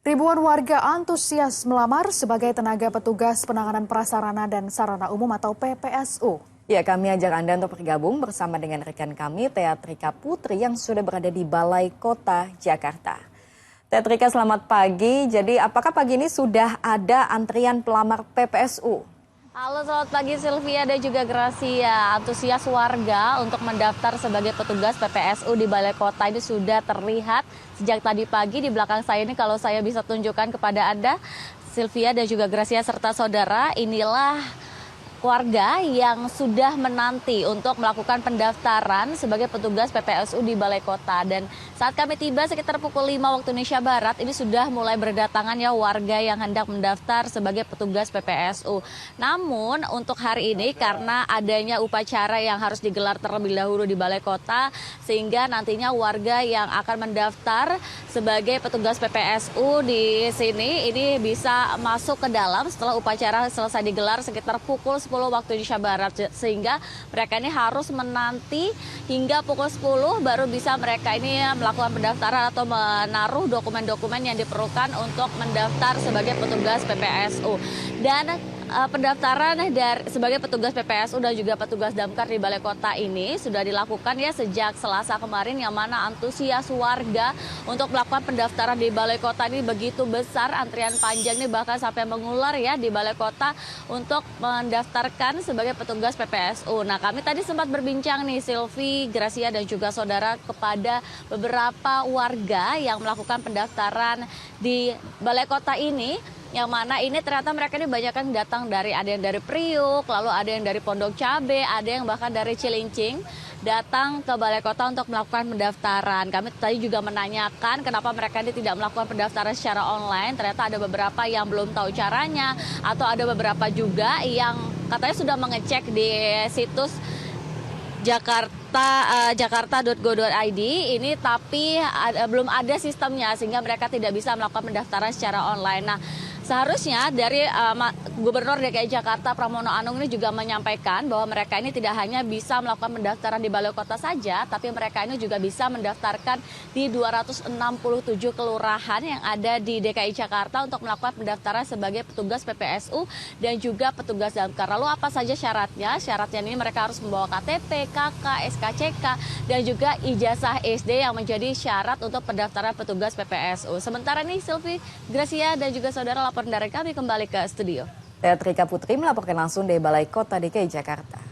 Ribuan warga antusias melamar sebagai tenaga petugas penanganan prasarana dan sarana umum atau PPSU. Ya, kami ajak Anda untuk bergabung bersama dengan rekan kami, Teatrika Putri yang sudah berada di Balai Kota Jakarta. Teatrika, selamat pagi. Jadi, apakah pagi ini sudah ada antrian pelamar PPSU? Halo, selamat pagi Sylvia dan juga Gracia. Antusias warga untuk mendaftar sebagai petugas PPSU di Balai Kota ini sudah terlihat sejak tadi pagi. Di belakang saya ini kalau saya bisa tunjukkan kepada Anda, Sylvia dan juga Gracia serta saudara, inilah warga yang sudah menanti untuk melakukan pendaftaran sebagai petugas PPSU di Balai Kota. Dan saat kami tiba sekitar pukul 5 waktu Indonesia Barat, ini sudah mulai berdatangan ya warga yang hendak mendaftar sebagai petugas PPSU. Namun untuk hari ini karena adanya upacara yang harus digelar terlebih dahulu di Balai Kota, sehingga nantinya warga yang akan mendaftar sebagai petugas PPSU di sini ini bisa masuk ke dalam setelah upacara selesai digelar sekitar pukul 10 waktu Indonesia Barat, sehingga mereka ini harus menanti hingga pukul 10 baru bisa mereka ini melakukan pendaftaran atau menaruh dokumen-dokumen yang diperlukan untuk mendaftar sebagai petugas PPSU. Dan pendaftaran sebagai petugas PPSU dan juga petugas damkar di Balai Kota ini sudah dilakukan ya sejak Selasa kemarin, yang mana antusias warga untuk melakukan pendaftaran di Balai Kota ini begitu besar, antrian panjang nih bahkan sampai mengular ya di Balai Kota untuk mendaftarkan sebagai petugas PPSU. Nah, kami tadi sempat berbincang nih Sylvie, Gracia dan juga saudara kepada beberapa warga yang melakukan pendaftaran di Balai Kota ini, yang mana ini ternyata mereka ini banyak yang datang ada yang dari Priuk, lalu ada yang dari Pondok Cabe, ada yang bahkan dari Cilincing datang ke Balai Kota untuk melakukan pendaftaran. Kami tadi juga menanyakan kenapa mereka ini tidak melakukan pendaftaran secara online. Ternyata ada beberapa yang belum tahu caranya, atau ada beberapa juga yang katanya sudah mengecek di situs jakarta.go.id ini, tapi belum ada sistemnya sehingga mereka tidak bisa melakukan pendaftaran secara online. Nah, seharusnya dari Gubernur DKI Jakarta Pramono Anung ini juga menyampaikan bahwa mereka ini tidak hanya bisa melakukan pendaftaran di Balai Kota saja, tapi mereka ini juga bisa mendaftarkan di 267 kelurahan yang ada di DKI Jakarta untuk melakukan pendaftaran sebagai petugas PPSU dan juga petugas damkar. Lalu apa saja syaratnya? Syaratnya ini mereka harus membawa KTP, KK, SKCK, dan juga ijazah SD yang menjadi syarat untuk pendaftaran petugas PPSU. Sementara ini Sylvie, Gracia, dan juga saudara, laporan dari kami kembali ke studio. Teatrika Putri melaporkan langsung dari Balai Kota DKI Jakarta.